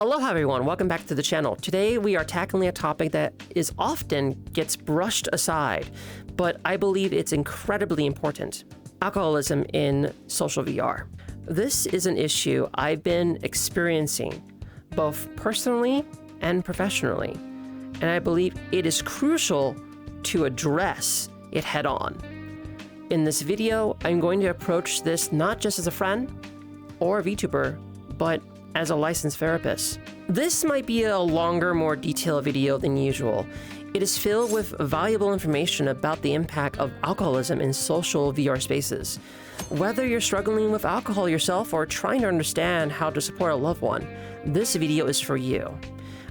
Aloha everyone, welcome back to the channel. Today we are tackling a topic that is often gets brushed aside, but I believe it's incredibly important. Alcoholism in social VR. This is an issue I've been experiencing both personally and professionally, and I believe it is crucial to address it head on. In this video, I'm going to approach this not just as a friend or a VTuber, but as a licensed therapist. This might be a longer, more detailed video than usual. It is filled with valuable information about the impact of alcoholism in social VR spaces. Whether you're struggling with alcohol yourself or trying to understand how to support a loved one, this video is for you.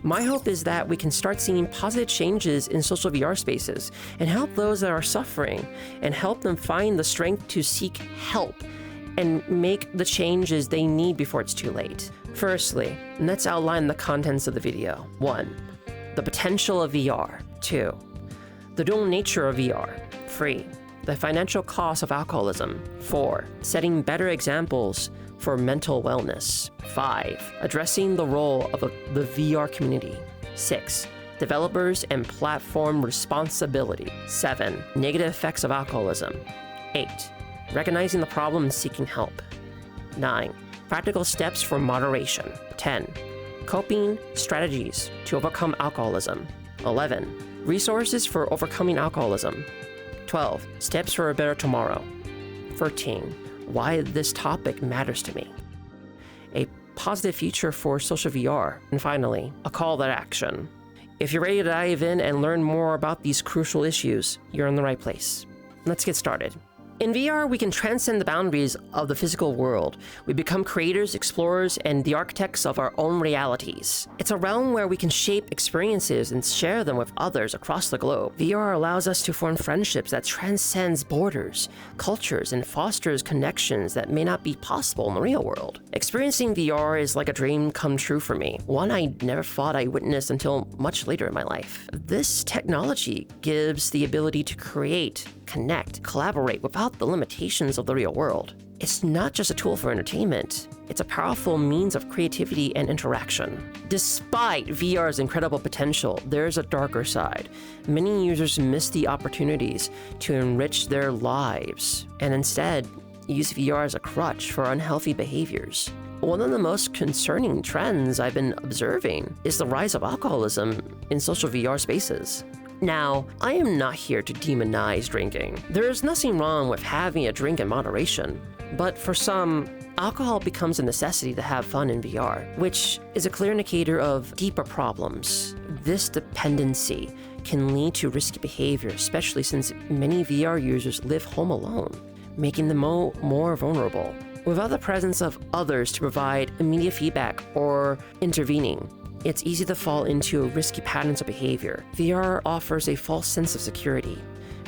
My hope is that we can start seeing positive changes in social VR spaces and help those that are suffering and help them find the strength to seek help and make the changes they need before it's too late. Firstly, let's outline the contents of the video. 1. The potential of VR. 2. The dual nature of VR. 3. The financial cost of alcoholism. 4. Setting better examples for mental wellness. 5. Addressing the role of the VR community. 6. Developers and platform responsibility. 7. Negative effects of alcoholism. 8. Recognizing the problem and seeking help. 9. Practical steps for moderation. 10. Coping strategies to overcome alcoholism. 11. Resources for overcoming alcoholism. 12. Steps for a better tomorrow. 13. Why this topic matters to me. A positive future for social VR. And finally, a call to action. If you're ready to dive in and learn more about these crucial issues, you're in the right place. Let's get started. In VR, we can transcend the boundaries of the physical world. We become creators, explorers, and the architects of our own realities. It's a realm where we can shape experiences and share them with others across the globe. VR allows us to form friendships that transcends borders, cultures, and fosters connections that may not be possible in the real world. Experiencing VR is like a dream come true for me, one I never thought I witnessed until much later in my life. This technology gives the ability to create, connect, collaborate without the limitations of the real world. It's not just a tool for entertainment, it's a powerful means of creativity and interaction. Despite VR's incredible potential, there's a darker side. Many users miss the opportunities to enrich their lives and instead use VR as a crutch for unhealthy behaviors. One of the most concerning trends I've been observing is the rise of alcoholism in social VR spaces. Now, I am not here to demonize drinking. There is nothing wrong with having a drink in moderation, but for some, alcohol becomes a necessity to have fun in VR, which is a clear indicator of deeper problems. This dependency can lead to risky behavior, especially since many VR users live home alone, making them more vulnerable. Without the presence of others to provide immediate feedback or intervening, it's easy to fall into risky patterns of behavior. VR offers a false sense of security,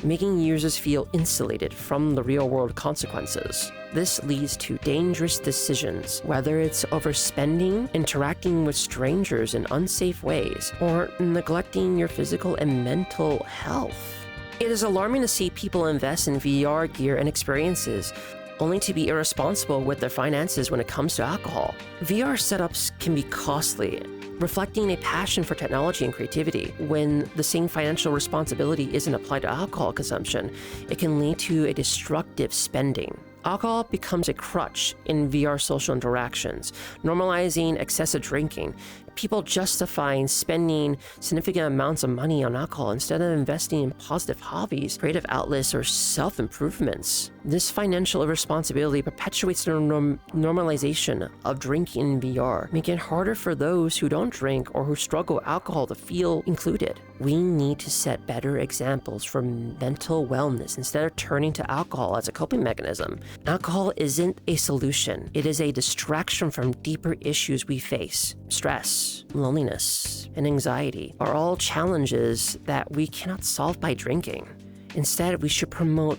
making users feel insulated from the real-world consequences. This leads to dangerous decisions, whether it's overspending, interacting with strangers in unsafe ways, or neglecting your physical and mental health. It is alarming to see people invest in VR gear and experiences only to be irresponsible with their finances when it comes to alcohol. VR setups can be costly, reflecting a passion for technology and creativity. When the same financial responsibility isn't applied to alcohol consumption, it can lead to a destructive spending. Alcohol becomes a crutch in VR social interactions, normalizing excessive drinking. People justifying spending significant amounts of money on alcohol instead of investing in positive hobbies, creative outlets, or self-improvements. This financial irresponsibility perpetuates the normalization of drinking in VR, making it harder for those who don't drink or who struggle with alcohol to feel included. We need to set better examples for mental wellness instead of turning to alcohol as a coping mechanism. Alcohol isn't a solution. It is a distraction from deeper issues we face. Stress, loneliness, and anxiety are all challenges that we cannot solve by drinking. Instead, we should promote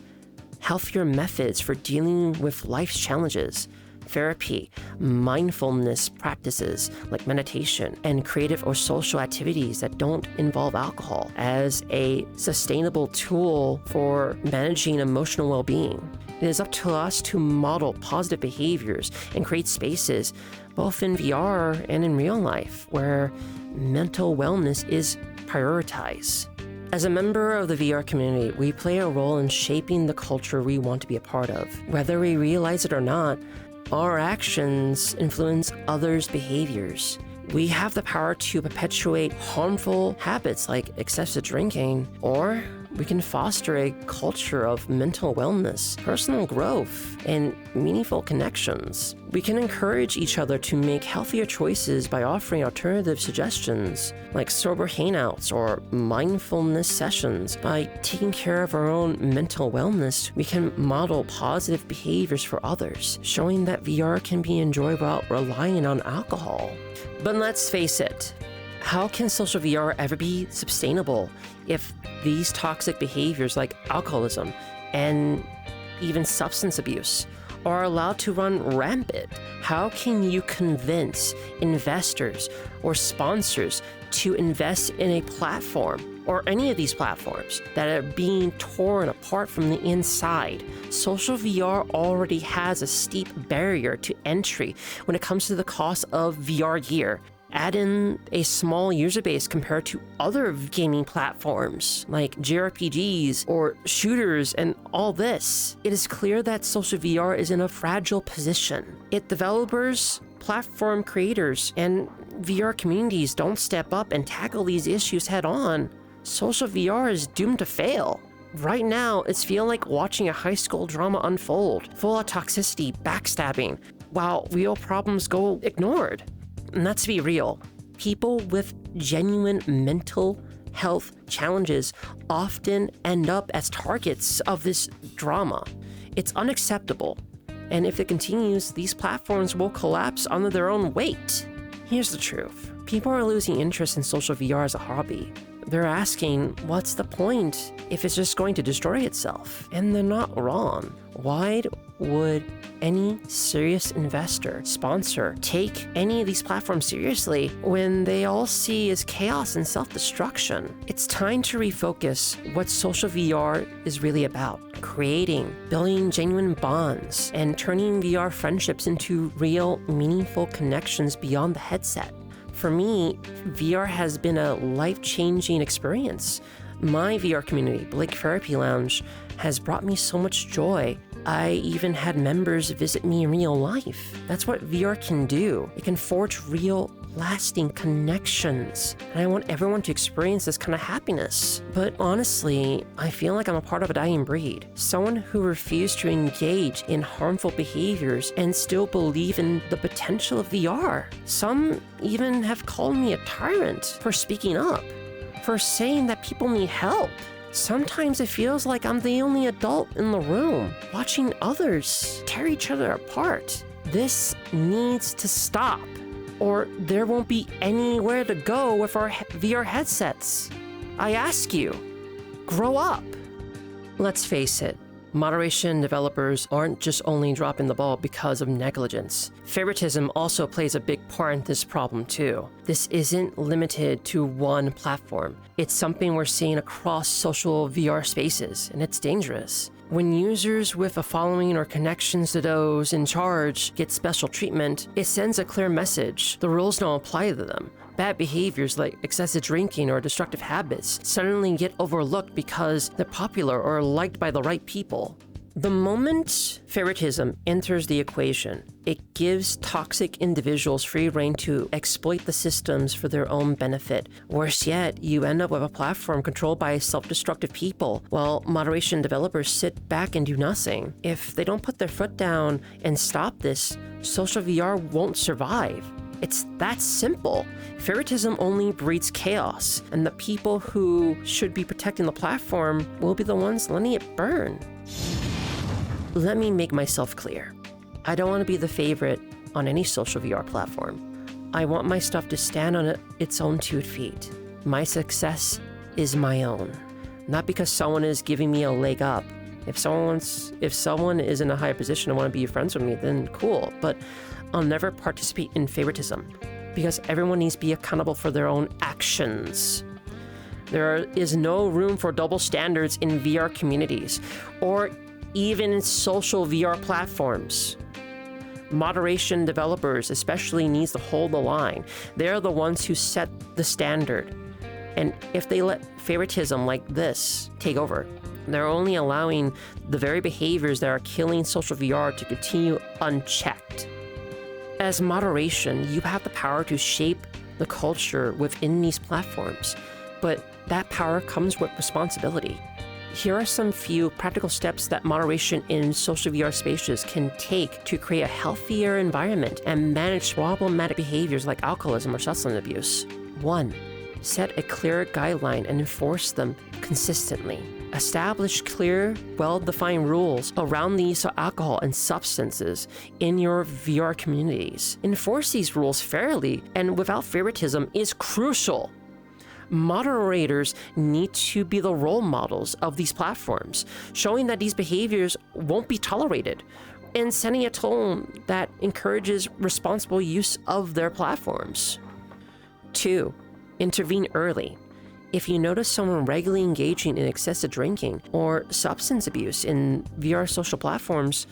healthier methods for dealing with life's challenges. Therapy, mindfulness practices like meditation, and creative or social activities that don't involve alcohol as a sustainable tool for managing emotional well-being. It is up to us to model positive behaviors and create spaces both in VR and in real life, where mental wellness is prioritized. As a member of the VR community, we play a role in shaping the culture we want to be a part of. Whether we realize it or not, our actions influence others' behaviors. We have the power to perpetuate harmful habits like excessive drinking, or we can foster a culture of mental wellness, personal growth, and meaningful connections. We can encourage each other to make healthier choices by offering alternative suggestions, like sober hangouts or mindfulness sessions. By taking care of our own mental wellness, we can model positive behaviors for others, showing that VR can be enjoyed without relying on alcohol. But let's face it, how can social VR ever be sustainable if these toxic behaviors like alcoholism and even substance abuse are allowed to run rampant? How can you convince investors or sponsors to invest in a platform or any of these platforms that are being torn apart from the inside? Social VR already has a steep barrier to entry when it comes to the cost of VR gear. Add in a small user base compared to other gaming platforms like JRPGs or shooters and all this. It is clear that social VR is in a fragile position. If developers, platform creators, and VR communities don't step up and tackle these issues head on, social VR is doomed to fail. Right now, it's feeling like watching a high school drama unfold, full of toxicity, backstabbing, while real problems go ignored. And let's be real, people with genuine mental health challenges often end up as targets of this drama. It's unacceptable. And if it continues, these platforms will collapse under their own weight. Here's the truth. People are losing interest in social VR as a hobby. They're asking, what's the point if it's just going to destroy itself? And they're not wrong. Why would any serious investor, sponsor, take any of these platforms seriously when they all see is chaos and self-destruction? It's time to refocus what social VR is really about. Creating, building genuine bonds, and turning VR friendships into real, meaningful connections beyond the headset. For me, VR has been a life-changing experience. My VR community, Blake Therapy Lounge, has brought me so much joy. I even had members visit me in real life. That's what VR can do. It can forge real, lasting connections. And I want everyone to experience this kind of happiness. But honestly, I feel like I'm a part of a dying breed. Someone who refused to engage in harmful behaviors and still believe in the potential of VR. Some even have called me a tyrant for speaking up, for saying that people need help. Sometimes it feels like I'm the only adult in the room, watching others tear each other apart. This needs to stop, or there won't be anywhere to go with our VR headsets. I ask you, grow up. Let's face it, moderation developers aren't just only dropping the ball because of negligence. Favoritism also plays a big part in this problem too. This isn't limited to one platform. It's something we're seeing across social VR spaces, and it's dangerous. When users with a following or connections to those in charge get special treatment, it sends a clear message. The rules don't apply to them. Bad behaviors like excessive drinking or destructive habits suddenly get overlooked because they're popular or liked by the right people. The moment favoritism enters the equation, it gives toxic individuals free rein to exploit the systems for their own benefit. Worse yet, you end up with a platform controlled by self-destructive people, while moderation developers sit back and do nothing. If they don't put their foot down and stop this, social VR won't survive. It's that simple. Favoritism only breeds chaos, and the people who should be protecting the platform will be the ones letting it burn. Let me make myself clear. I don't want to be the favorite on any social VR platform. I want my stuff to stand on its own 2 feet. My success is my own, not because someone is giving me a leg up. If someone is in a higher position and want to be friends with me, then cool. But I'll never participate in favoritism because everyone needs to be accountable for their own actions. There is no room for double standards in VR communities or even in social VR platforms. Moderation developers especially needs to hold the line. They're the ones who set the standard. And if they let favoritism like this take over, they're only allowing the very behaviors that are killing social VR to continue unchecked. As moderation, you have the power to shape the culture within these platforms, but that power comes with responsibility. Here are some few practical steps that moderation in social VR spaces can take to create a healthier environment and manage problematic behaviors like alcoholism or substance abuse. 1. Set a clear guideline and enforce them consistently. Establish clear, well-defined rules around the use of alcohol and substances in your VR communities. Enforce these rules fairly and without favoritism is crucial. Moderators need to be the role models of these platforms, showing that these behaviors won't be tolerated, and setting a tone that encourages responsible use of their platforms. 2. Intervene early. If you notice someone regularly engaging in excessive drinking or substance abuse in VR social platforms,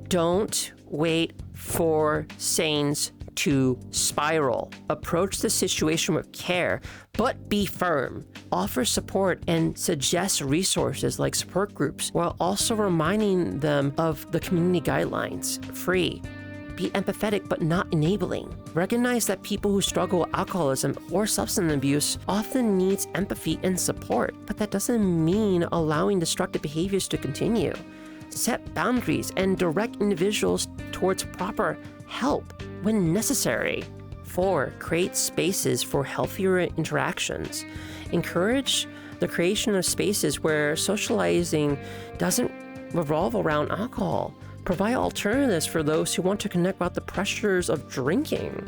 don't wait for signs to spiral. Approach the situation with care, but be firm. Offer support and suggest resources like support groups while also reminding them of the community guidelines. Free. Be empathetic but not enabling. Recognize that people who struggle with alcoholism or substance abuse often needs empathy and support, but that doesn't mean allowing destructive behaviors to continue. Set boundaries and direct individuals towards proper help when necessary. 4. Create spaces for healthier interactions. Encourage the creation of spaces where socializing doesn't revolve around alcohol. Provide alternatives for those who want to connect without the pressures of drinking.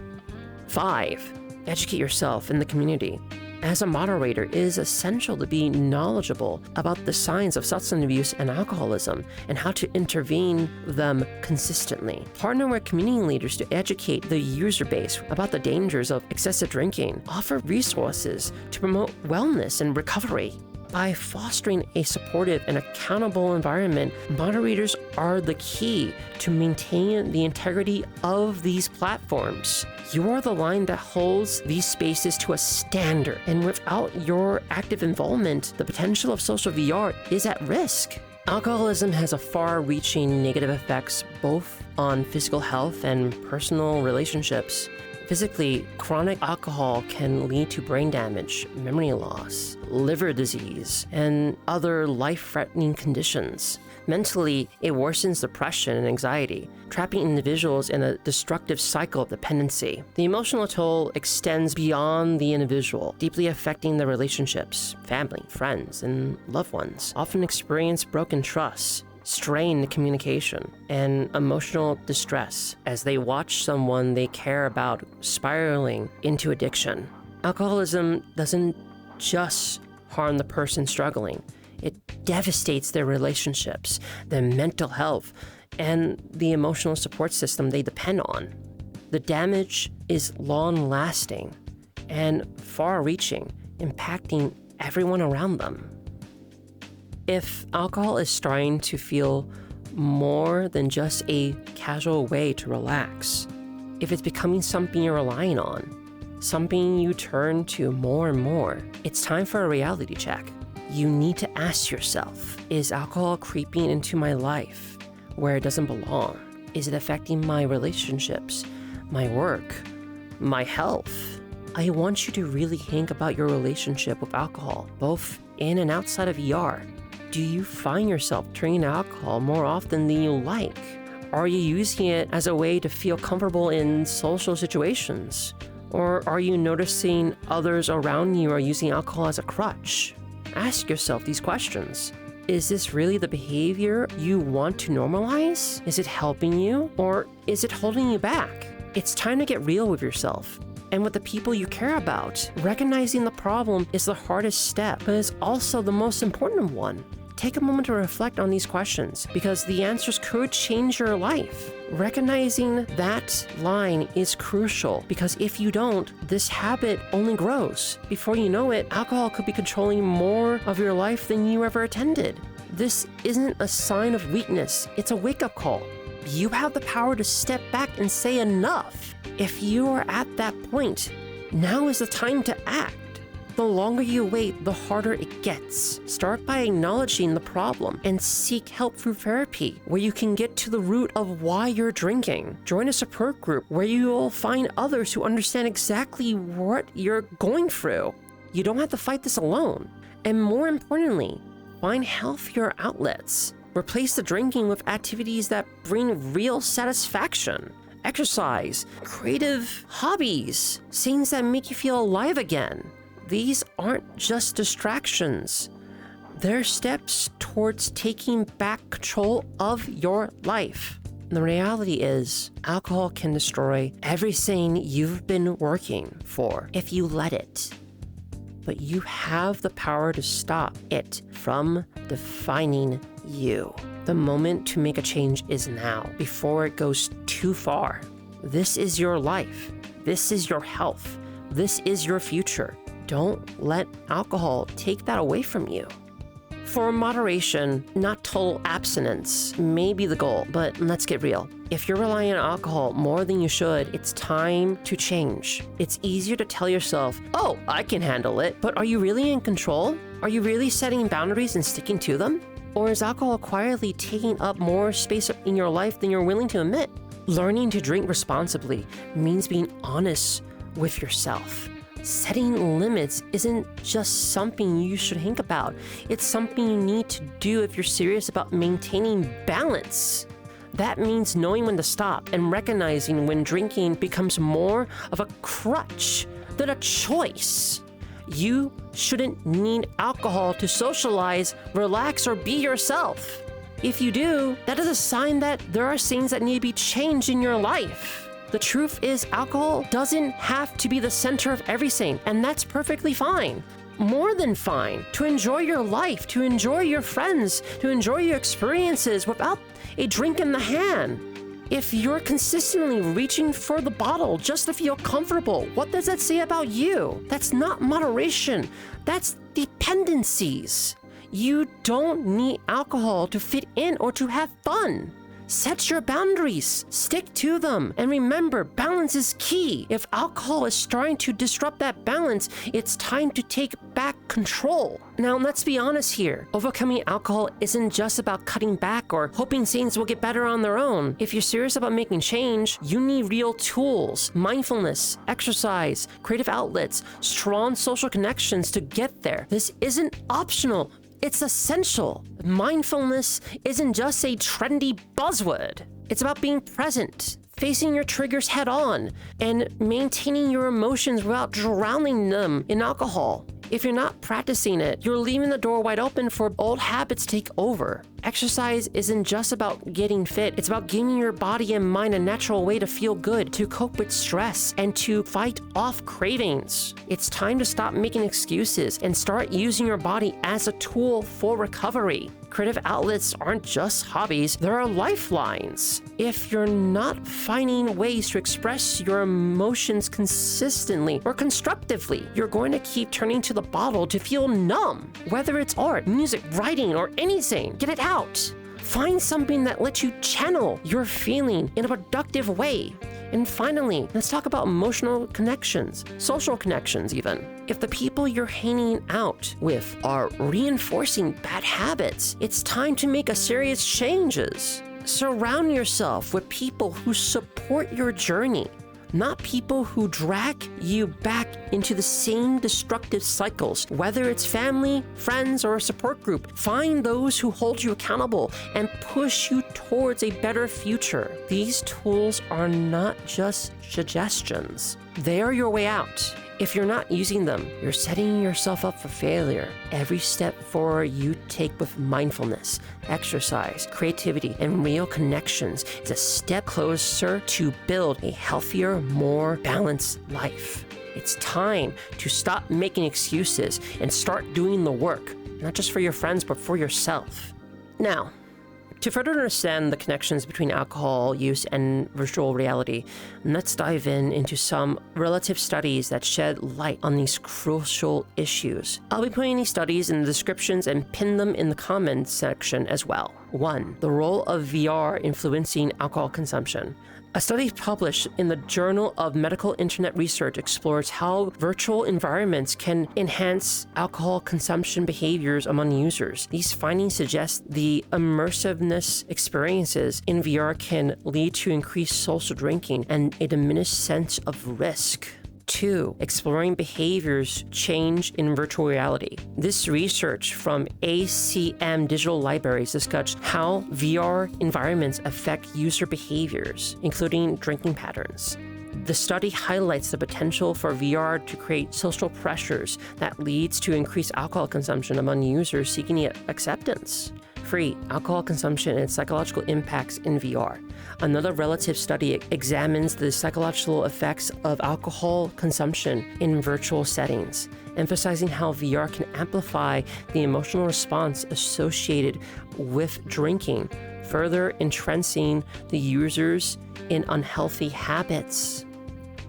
5. Educate yourself in the community. As a moderator, it is essential to be knowledgeable about the signs of substance abuse and alcoholism and how to intervene them consistently. Partner with community leaders to educate the user base about the dangers of excessive drinking. Offer resources to promote wellness and recovery. By fostering a supportive and accountable environment, moderators are the key to maintain the integrity of these platforms. You are the line that holds these spaces to a standard, and without your active involvement, the potential of social VR is at risk. Alcoholism has a far-reaching negative effects both on physical health and personal relationships. Physically, chronic alcohol can lead to brain damage, memory loss, liver disease, and other life-threatening conditions. Mentally, it worsens depression and anxiety, trapping individuals in a destructive cycle of dependency. The emotional toll extends beyond the individual, deeply affecting their relationships. Family, friends, and loved ones often experience broken trust, strained communication, and emotional distress as they watch someone they care about spiraling into addiction. Alcoholism doesn't just harm the person struggling. It devastates their relationships, their mental health, and the emotional support system they depend on. The damage is long-lasting and far-reaching, impacting everyone around them. If alcohol is starting to feel more than just a casual way to relax, if it's becoming something you're relying on, something you turn to more and more, it's time for a reality check. You need to ask yourself, is alcohol creeping into my life where it doesn't belong? Is it affecting my relationships, my work, my health? I want you to really think about your relationship with alcohol, both in and outside of VR. Do you find yourself turning to alcohol more often than you like? Are you using it as a way to feel comfortable in social situations? Or are you noticing others around you are using alcohol as a crutch? Ask yourself these questions. Is this really the behavior you want to normalize? Is it helping you? Or is it holding you back? It's time to get real with yourself and with the people you care about. Recognizing the problem is the hardest step, but it's also the most important one. Take a moment to reflect on these questions because the answers could change your life. Recognizing that line is crucial because if you don't, this habit only grows. Before you know it, alcohol could be controlling more of your life than you ever intended. This isn't a sign of weakness, it's a wake-up call. you have the power to step back and say enough. If you are at that point, now is the time to act. The longer you wait, the harder it gets. Start by acknowledging the problem and seek help through therapy, where you can get to the root of why you're drinking. Join a support group where you will find others who understand exactly what you're going through. You don't have to fight this alone. And more importantly, find healthier outlets. Replace the drinking with activities that bring real satisfaction. Exercise, creative hobbies, things that make you feel alive again. These aren't just distractions. They're steps towards taking back control of your life. The reality is, alcohol can destroy everything you've been working for if you let it. But you have the power to stop it from defining you. The moment to make a change is now, before it goes too far. This is your life. This is your health. This is your future. Don't let alcohol take that away from you. For moderation, not total abstinence may be the goal, but let's get real. If you're relying on alcohol more than you should, it's time to change. It's easier to tell yourself, oh, I can handle it, but are you really in control? Are you really setting boundaries and sticking to them? Or is alcohol quietly taking up more space in your life than you're willing to admit? Learning to drink responsibly means being honest with yourself. Setting limits isn't just something you should think about. It's something you need to do if you're serious about maintaining balance. That means knowing when to stop and recognizing when drinking becomes more of a crutch than a choice. You shouldn't need alcohol to socialize, relax, or be yourself. If you do, that is a sign that there are things that need to be changed in your life. The truth is, alcohol doesn't have to be the center of everything, and that's perfectly fine. More than fine. To enjoy your life, to enjoy your friends, to enjoy your experiences without a drink in the hand. If you're consistently reaching for the bottle just to feel comfortable, what does that say about you? That's not moderation. That's dependencies. You don't need alcohol to fit in or to have fun. Set your boundaries, stick to them, and remember, balance is key. If alcohol is starting to disrupt that balance, it's time to take back control. Now, let's be honest here. Overcoming alcohol isn't just about cutting back or hoping things will get better on their own. If you're serious about making change, you need real tools, mindfulness, exercise, creative outlets, strong social connections to get there. This isn't optional. It's essential. Mindfulness isn't just a trendy buzzword. It's about being present, facing your triggers head on, and maintaining your emotions without drowning them in alcohol. If you're not practicing it, you're leaving the door wide open for old habits to take over. Exercise isn't just about getting fit. It's about giving your body and mind a natural way to feel good, to cope with stress, and to fight off cravings. It's time to stop making excuses and start using your body as a tool for recovery. Creative outlets aren't just hobbies, there are lifelines. If you're not finding ways to express your emotions consistently or constructively, you're going to keep turning to the bottle to feel numb. Whether it's art, music, writing, or anything, get it out. Find something that lets you channel your feeling in a productive way. And finally, let's talk about emotional connections, social connections even. If the people you're hanging out with are reinforcing bad habits, it's time to make a serious changes. Surround yourself with people who support your journey, not people who drag you back into the same destructive cycles. Whether it's family, friends, or a support group, find those who hold you accountable and push you towards a better future. These tools are not just suggestions. They are your way out. If you're not using them, you're setting yourself up for failure. Every step forward you take with mindfulness, exercise, creativity, and real connections is a step closer to build a healthier, more balanced life. It's time to stop making excuses and start doing the work, not just for your friends, but for yourself. Now, to further understand the connections between alcohol use and virtual reality, let's dive into some relative studies that shed light on these crucial issues. I'll be putting these studies in the descriptions and pin them in the comments section as well. 1. The role of VR influencing alcohol consumption. A study published in the Journal of Medical Internet Research explores how virtual environments can enhance alcohol consumption behaviors among users. These findings suggest the immersiveness experiences in VR can lead to increased social drinking and a diminished sense of risk. 2. Exploring behaviors change in virtual reality. This research from ACM Digital Libraries discussed how VR environments affect user behaviors, including drinking patterns. The study highlights the potential for VR to create social pressures that leads to increased alcohol consumption among users seeking acceptance. 3. Alcohol consumption and psychological impacts in VR. Another relative study examines the psychological effects of alcohol consumption in virtual settings, emphasizing how VR can amplify the emotional response associated with drinking, further entrenching the users in unhealthy habits.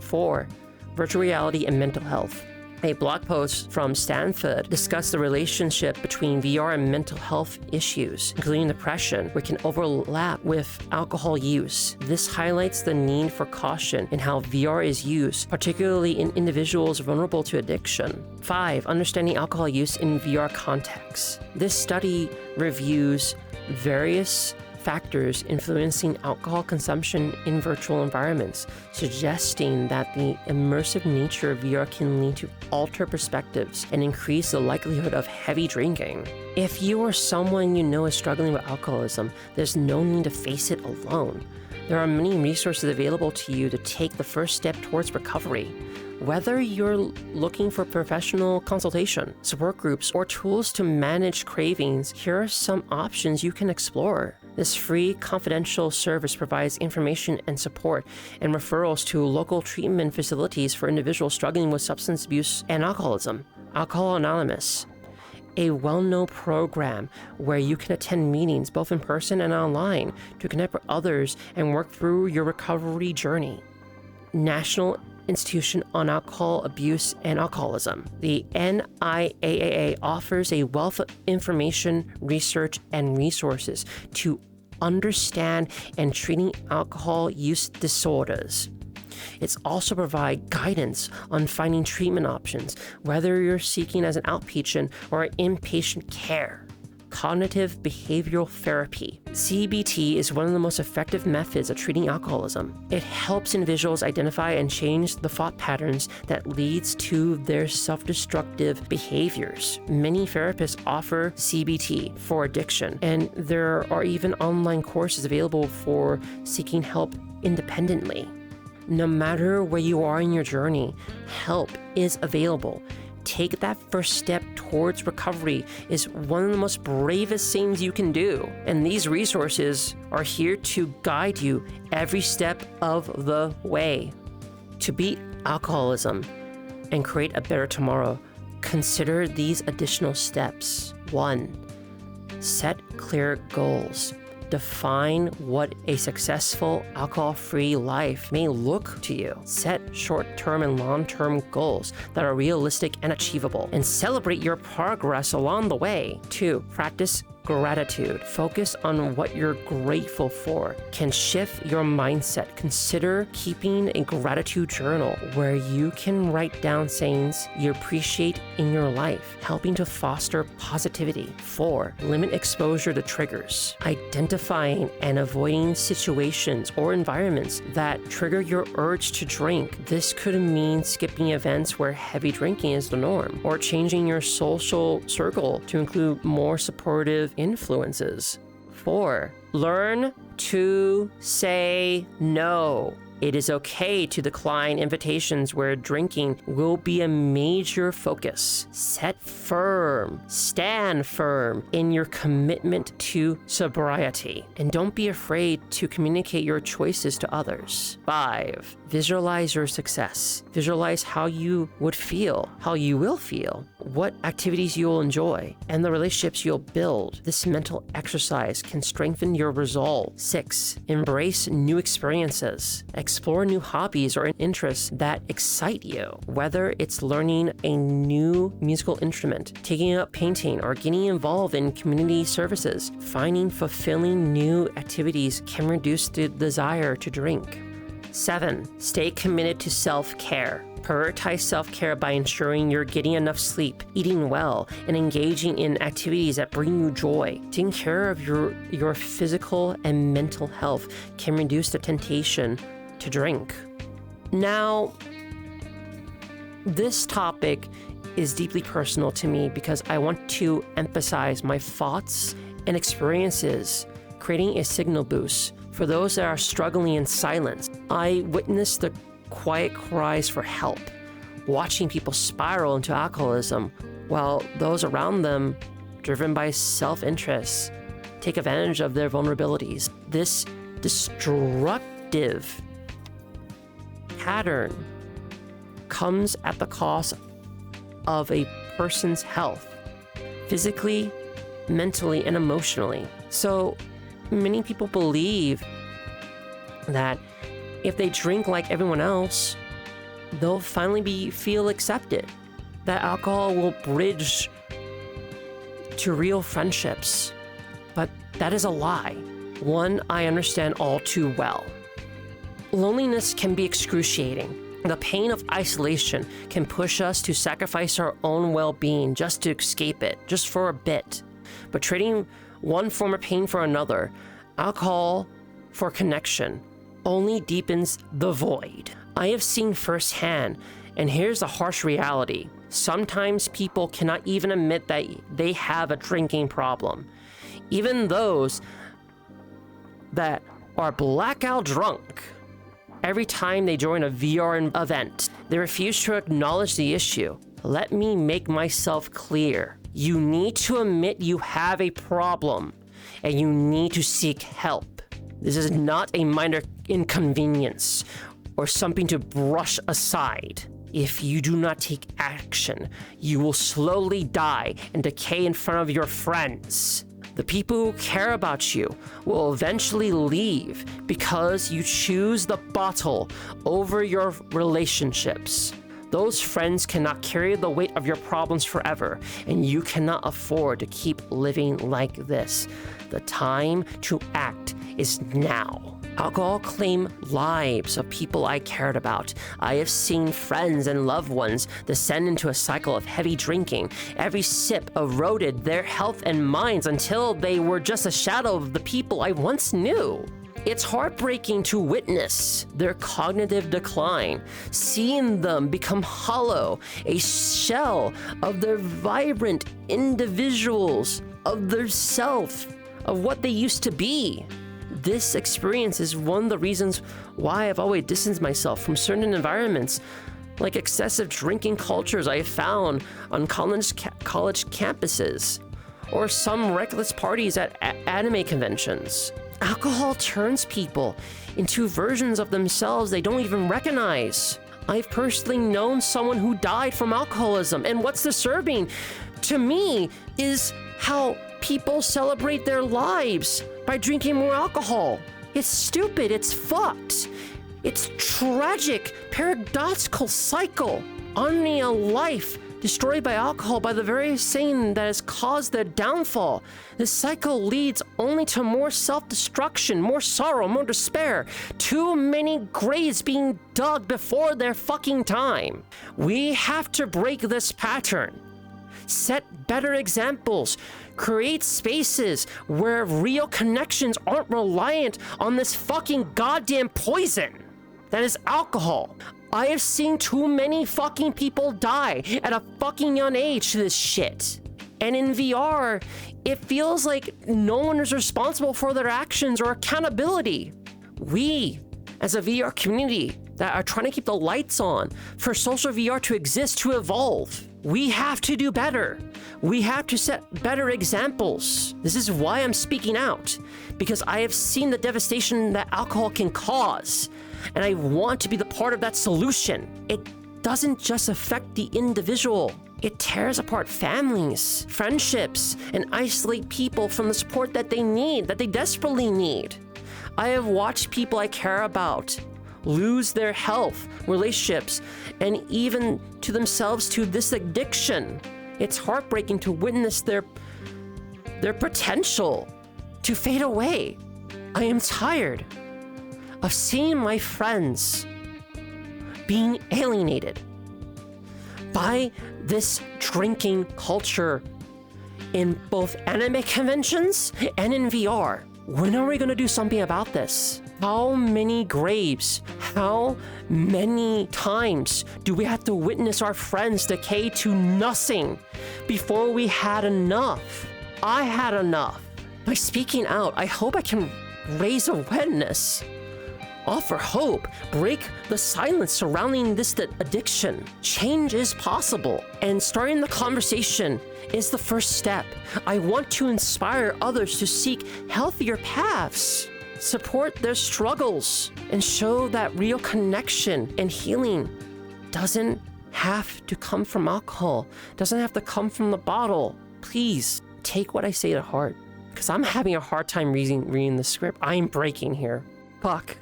4. Virtual reality and mental health. A blog post from Stanford discussed the relationship between VR and mental health issues, including depression, which can overlap with alcohol use. This highlights the need for caution in how VR is used, particularly in individuals vulnerable to addiction. 5. Understanding alcohol use in VR contexts. This study reviews various factors influencing alcohol consumption in virtual environments, suggesting that the immersive nature of VR can lead to altered perspectives and increase the likelihood of heavy drinking. If you or someone you know is struggling with alcoholism, there's no need to face it alone. There are many resources available to you to take the first step towards recovery. Whether you're looking for professional consultation, support groups, or tools to manage cravings, here are some options you can explore. This free, confidential service provides information and support and referrals to local treatment facilities for individuals struggling with substance abuse and alcoholism. Alcohol Anonymous, a well-known program where you can attend meetings both in person and online to connect with others and work through your recovery journey. National Institution on Alcohol Abuse and Alcoholism. The NIAAA offers a wealth of information, research, and resources to understand and treating alcohol use disorders. It's also provide guidance on finding treatment options, whether you're seeking as an outpatient or inpatient care. Cognitive behavioral therapy. CBT is one of the most effective methods of treating alcoholism. It helps individuals identify and change the thought patterns that leads to their self-destructive behaviors. Many therapists offer CBT for addiction, and there are even online courses available for seeking help independently. No matter where you are in your journey, help is available. Take that first step towards recovery is one of the most bravest things you can do. And these resources are here to guide you every step of the way. To beat alcoholism and create a better tomorrow, consider these additional steps. 1. Set clear goals. Define what a successful alcohol-free life may look to you. Set short-term and long-term goals that are realistic and achievable, and celebrate your progress along the way. 2. Practice gratitude. Focus on what you're grateful for. Can shift your mindset. Consider keeping a gratitude journal where you can write down things you appreciate in your life, helping to foster positivity. 4. Limit exposure to triggers. Identifying and avoiding situations or environments that trigger your urge to drink. This could mean skipping events where heavy drinking is the norm, or changing your social circle to include more supportive influences. 4. Learn to say no. It is okay to decline invitations where drinking will be a major focus. Stand firm in your commitment to sobriety, and don't be afraid to communicate your choices to others. 5. Visualize your success. Visualize how you would feel, how you will feel, what activities you'll enjoy, and the relationships you'll build. This mental exercise can strengthen your resolve. 6. Embrace new experiences. Explore new hobbies or interests that excite you, whether it's learning a new musical instrument, taking up painting, or getting involved in community services. Finding fulfilling new activities can reduce the desire to drink. 7. Stay committed to self-care. Prioritize self-care by ensuring you're getting enough sleep, eating well, and engaging in activities that bring you joy. Taking care of your physical and mental health can reduce the temptation to drink. Now, this topic is deeply personal to me because I want to emphasize my thoughts and experiences, creating a signal boost for those that are struggling in silence. I witnessed the quiet cries for help, watching people spiral into alcoholism, while those around them, driven by self-interest, take advantage of their vulnerabilities. This destructive pattern comes at the cost of a person's health, physically, mentally, and emotionally. So many people believe that if they drink like everyone else, they'll finally feel accepted, that alcohol will bridge to real friendships. But that is a lie, one I understand all too well. Loneliness can be excruciating. The pain of isolation can push us to sacrifice our own well-being just to escape it, just for a bit. But trading one form of pain for another, alcohol for connection, only deepens the void. I have seen firsthand, and here's the harsh reality. Sometimes people cannot even admit that they have a drinking problem. Even those that are blackout drunk every time they join a VR event, they refuse to acknowledge the issue. Let me make myself clear. You need to admit you have a problem, and you need to seek help. This is not a minor inconvenience or something to brush aside. If you do not take action, you will slowly die and decay in front of your friends. The people who care about you will eventually leave because you choose the bottle over your relationships. Those friends cannot carry the weight of your problems forever, and you cannot afford to keep living like this. The time to act is now. Alcohol claimed lives of people I cared about. I have seen friends and loved ones descend into a cycle of heavy drinking. Every sip eroded their health and minds until they were just a shadow of the people I once knew. It's heartbreaking to witness their cognitive decline, seeing them become hollow, a shell of their vibrant individuals, of their self, of what they used to be. This experience is one of the reasons why I've always distanced myself from certain environments, like excessive drinking cultures I have found on college campuses, or some reckless parties at anime conventions. Alcohol turns people into versions of themselves they don't even recognize. I've personally known someone who died from alcoholism, and what's disturbing to me is how people celebrate their lives by drinking more alcohol. It's stupid, it's fucked. It's tragic, paradoxical cycle. Only a life destroyed by alcohol by the very same that has caused their downfall. This cycle leads only to more self-destruction, more sorrow, more despair. Too many graves being dug before their fucking time. We have to break this pattern. Set better examples. Create spaces where real connections aren't reliant on this fucking goddamn poison that is alcohol. I have seen too many fucking people die at a fucking young age to this shit. And in VR, it feels like no one is responsible for their actions or accountability. We, as a VR community that are trying to keep the lights on for social VR to exist, to evolve, We have to do better. We have to set better examples. This is why I'm speaking out, because I have seen the devastation that alcohol can cause, and I want to be the part of that solution. It doesn't just affect the individual. It tears apart families, friendships, and isolate people from the support that they need, that they desperately need. I have watched people I care about lose their health, relationships, and even to themselves to this addiction. It's heartbreaking to witness their potential to fade away. I am tired of seeing my friends being alienated by this drinking culture in both anime conventions and in VR. When are we going to do something about this? How many graves, how many times do we have to witness our friends decay to nothing before we had enough? I had enough. By speaking out, I hope I can raise awareness, offer hope, break the silence surrounding this addiction. Change is possible, and starting the conversation is the first step. I want to inspire others to seek healthier paths, support their struggles, and show that real connection and healing doesn't have to come from alcohol, doesn't have to come from the bottle. Please take what I say to heart, because I'm having a hard time reading the script. I'm breaking here. Fuck.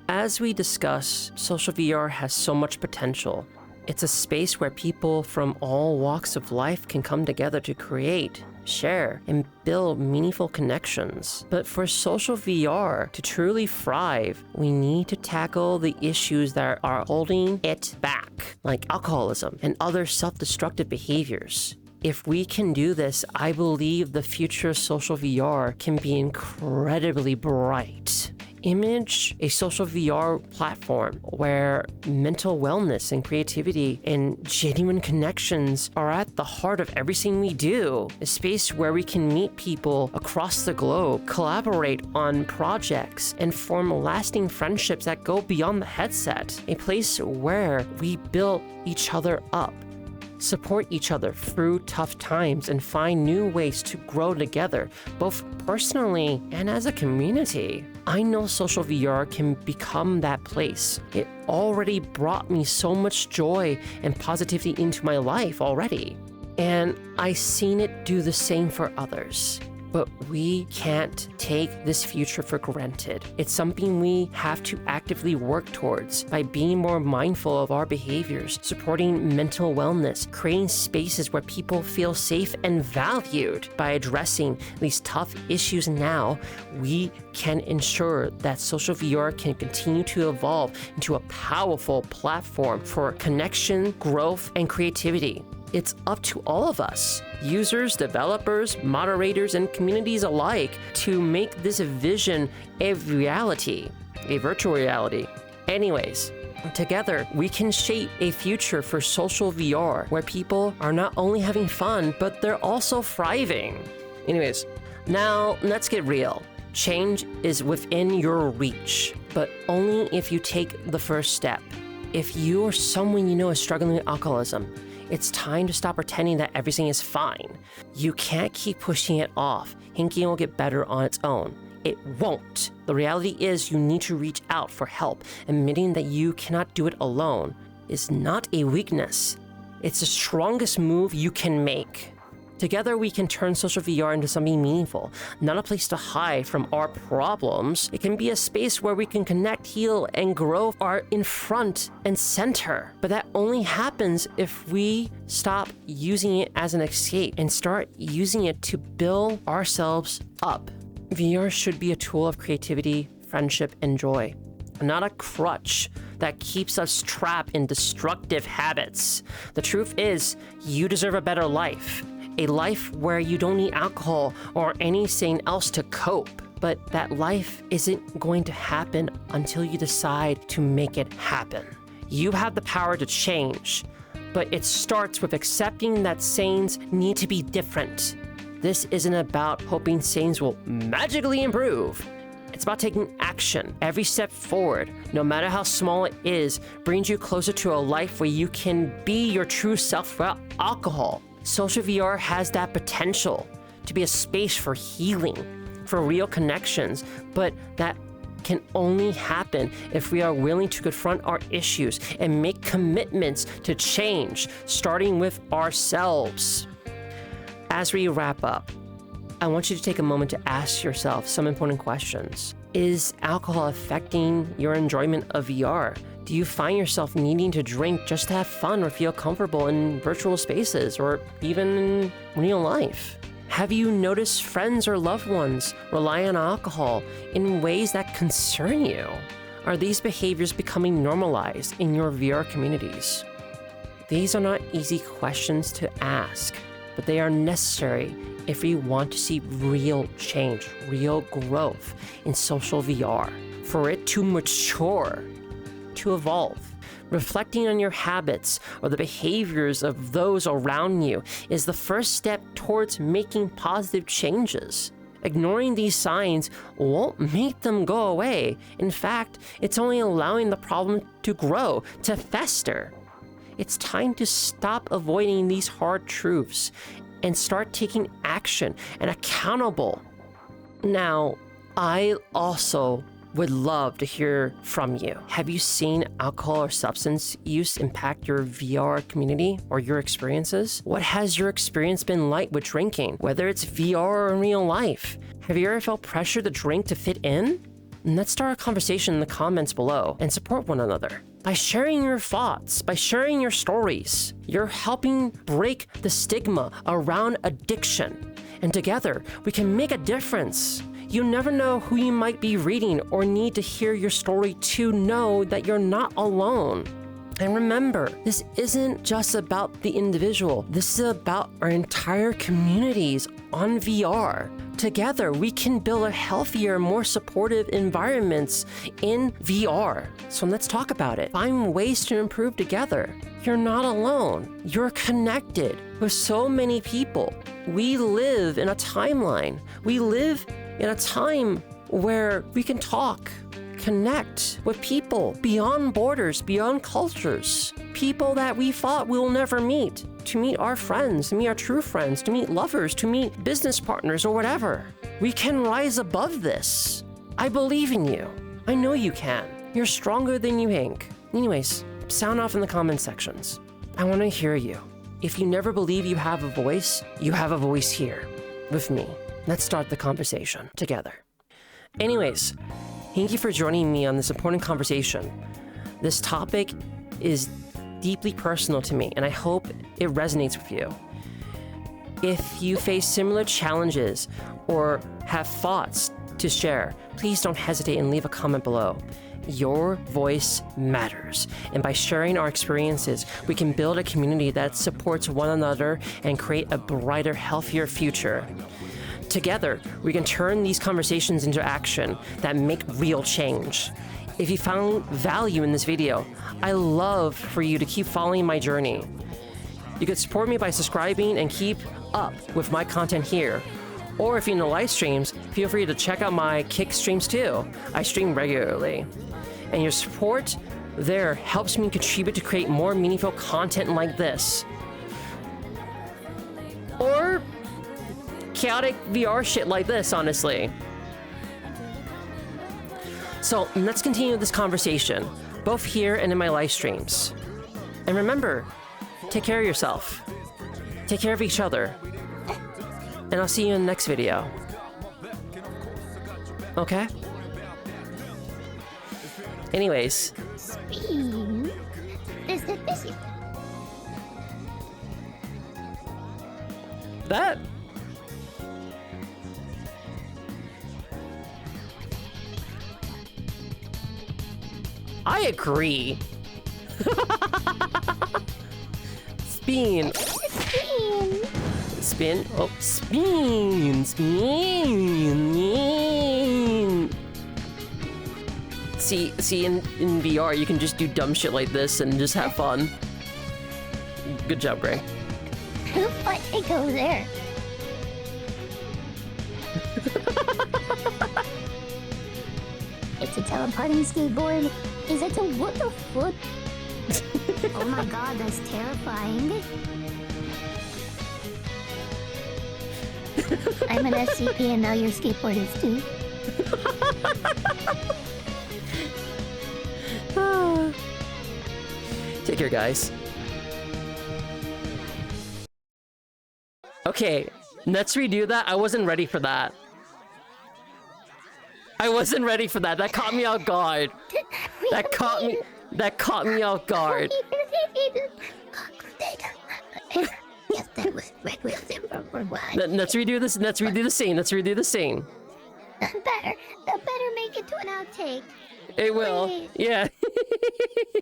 As we discuss, social VR has so much potential. It's a space where people from all walks of life can come together to create, share, and build meaningful connections. But for social VR to truly thrive, we need to tackle the issues that are holding it back, like alcoholism and other self-destructive behaviors. If we can do this, I believe the future of social VR can be incredibly bright. Image a social VR platform where mental wellness and creativity and genuine connections are at the heart of everything we do. A space where we can meet people across the globe, collaborate on projects, and form lasting friendships that go beyond the headset. A place where we build each other up, support each other through tough times, and find new ways to grow together, both personally and as a community. I know social VR can become that place. It already brought me so much joy and positivity into my life already. And I've seen it do the same for others. But we can't take this future for granted. It's something we have to actively work towards by being more mindful of our behaviors, supporting mental wellness, creating spaces where people feel safe and valued. By addressing these tough issues now, we can ensure that social VR can continue to evolve into a powerful platform for connection, growth, and creativity. It's up to all of us, users, developers, moderators, and communities alike, to make this vision a reality, a virtual reality. Anyways, together, we can shape a future for social VR where people are not only having fun, but they're also thriving. Anyways, now let's get real. Change is within your reach, but only if you take the first step. If you or someone you know is struggling with alcoholism, it's time to stop pretending that everything is fine. You can't keep pushing it off, thinking it will get better on its own. It won't. The reality is you need to reach out for help. Admitting that you cannot do it alone is not a weakness. It's the strongest move you can make. Together, we can turn social VR into something meaningful, not a place to hide from our problems. It can be a space where we can connect, heal, and grow are in front and center. But that only happens if we stop using it as an escape and start using it to build ourselves up. VR should be a tool of creativity, friendship, and joy, not a crutch that keeps us trapped in destructive habits. The truth is, you deserve a better life. A life where you don't need alcohol or anything else to cope. But that life isn't going to happen until you decide to make it happen. You have the power to change, but it starts with accepting that things need to be different. This isn't about hoping things will magically improve. It's It's about taking action. Every step forward, no matter how small it is, brings you closer to a life where you can be your true self without alcohol. Social VR has that potential to be a space for healing, for real connections, but that can only happen if we are willing to confront our issues and make commitments to change, starting with ourselves. As we wrap up, I want you to take a moment to ask yourself some important questions. Is alcohol affecting your enjoyment of VR? Do you find yourself needing to drink just to have fun or feel comfortable in virtual spaces or even in real life? Have you noticed friends or loved ones rely on alcohol in ways that concern you? Are these behaviors becoming normalized in your VR communities? These are not easy questions to ask, but they are necessary if we want to see real change, real growth in social VR, for it to mature, to evolve. Reflecting on your habits or the behaviors of those around you is the first step towards making positive changes. Ignoring these signs won't make them go away. In fact, it's only allowing the problem to grow, to fester. It's time to stop avoiding these hard truths and start taking action and accountable. Now, I also would love to hear from you. Have you seen alcohol or substance use impact your VR community or your experiences? What has your experience been like with drinking, whether it's VR or in real life? Have you ever felt pressure to drink to fit in? And let's start a conversation in the comments below and support one another. By sharing your thoughts, by sharing your stories, you're helping break the stigma around addiction. And together, we can make a difference. You never know who you might be reading or need to hear your story to know that you're not alone. And remember, this isn't just about the individual. This is about our entire communities on VR. Together, we can build a healthier, more supportive environments in VR. So let's talk about it. Find ways to improve together. You're not alone. You're connected with so many people. We live in a timeline. We live in a time where we can talk, connect with people beyond borders, beyond cultures, people that we thought we'll never meet, to meet our friends, to meet our true friends, to meet lovers, to meet business partners or whatever. We can rise above this. I believe in you. I know you can. You're stronger than you think. Anyways, sound off in the comment sections. I want to hear you. If you never believe you have a voice here with me. Let's start the conversation together. Anyways, thank you for joining me on this important conversation. This topic is deeply personal to me, and I hope it resonates with you. If you face similar challenges or have thoughts to share, please don't hesitate and leave a comment below. Your voice matters, and by sharing our experiences, we can build a community that supports one another and create a brighter, healthier future. Together, we can turn these conversations into action that make real change. If you found value in this video, I love for you to keep following my journey. You could support me by subscribing and keep up with my content here. Or if you're in the live streams, feel free to check out my Kick streams too. I stream regularly. And your support there helps me contribute to create more meaningful content like this. Or chaotic VR shit like this, honestly. So let's continue this conversation, both here and in my live streams. And remember, take care of yourself. Take care of each other. And I'll see you in the next video. Okay? Anyways. Spin. Is it busy? That... I agree. Spin. Spin. Spin. Oh, spin. Spin. See, in VR, you can just do dumb shit like this and just have fun. Good job, Gray. Who put it go there? teleporting skateboard. Is that a what the fuck? Oh my god, that's terrifying. I'm an SCP and now your skateboard is too. Take care, guys. Okay, let's redo that. I wasn't ready for that. I wasn't ready for that. That caught me off guard. That caught me off guard. Yes, that was Let's redo this. Let's redo the scene. Let's redo the scene. That better make it to an outtake. It will. Please. Yeah.